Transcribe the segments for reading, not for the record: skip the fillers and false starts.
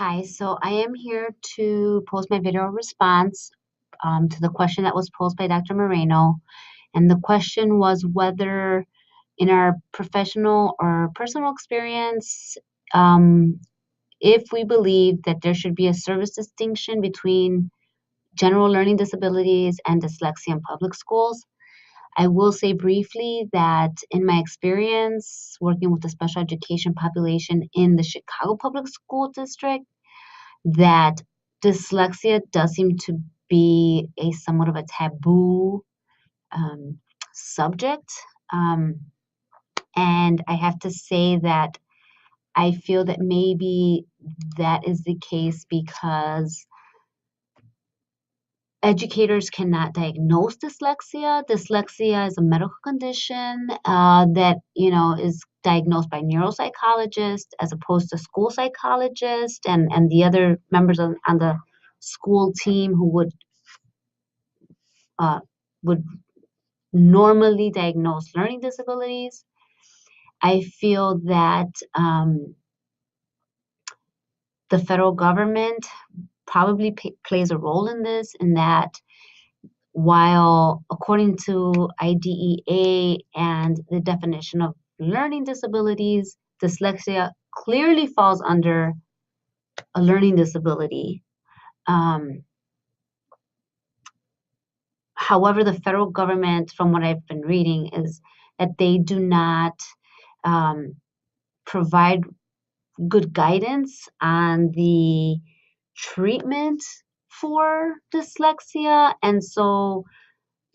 Hi, so I am here to post my video response to the question that was posed by Dr. Moreno. And the question was whether, in our professional or personal experience, um, if we believe that there should be a service distinction between general learning disabilities and dyslexia in public schools. I will say briefly that in my experience working with the special education population in the Chicago Public School District, that dyslexia does seem to be a somewhat of a taboo um, subject. Um, and I have to say that I feel that maybe that is the case because educators cannot diagnose dyslexia. Dyslexia is a medical condition that is diagnosed by neuropsychologists as opposed to school psychologists and the other members on the school team who uh, would normally diagnose learning disabilities. I feel that the federal government probably plays a role in this, in that while according to IDEA and the definition of learning disabilities, dyslexia clearly falls under a learning disability. However, the federal government, from what I've been reading, is that they do not provide good guidance on the treatment for dyslexia. And so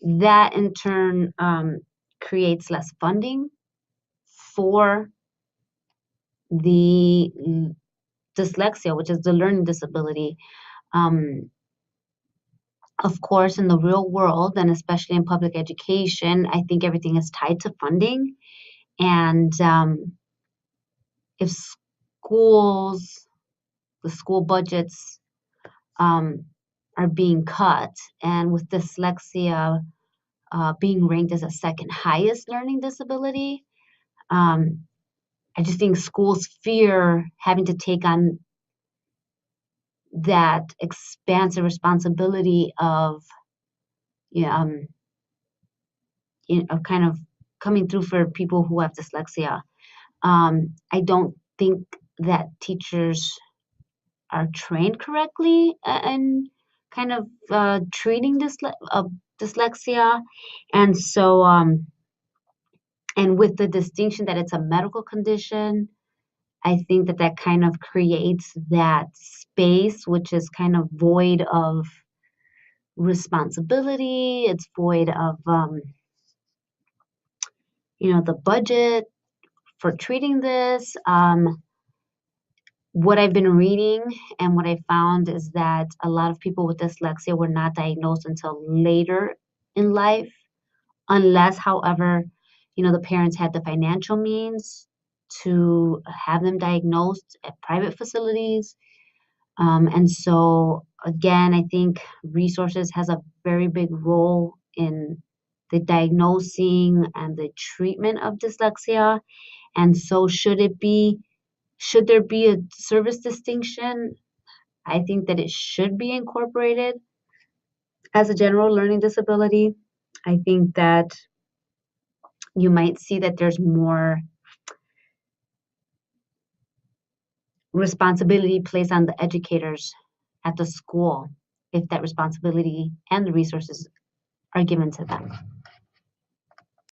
that in turn creates less funding for the dyslexia, which is the learning disability. Of course, in the real world, and especially in public education, I think everything is tied to funding. And if schools, the school budgets are being cut, and with dyslexia being ranked as a second highest learning disability, I just think schools fear having to take on that expansive responsibility of, kind of coming through for people who have dyslexia. I don't think that teachers are trained correctly in kind of treating dyslexia, and so and with the distinction that it's a medical condition, I think that that kind of creates that space which is kind of void of responsibility. It's void of the budget for treating this. What I've been reading and what I found is that a lot of people with dyslexia were not diagnosed until later in life, unless, however, the parents had the financial means to have them diagnosed at private facilities. And so, again, I think resources has a very big role in the diagnosing and the treatment of dyslexia. And so, should there be a service distinction? I think that it should be incorporated as a general learning disability. I think that you might see that there's more responsibility placed on the educators at the school if that responsibility and the resources are given to them.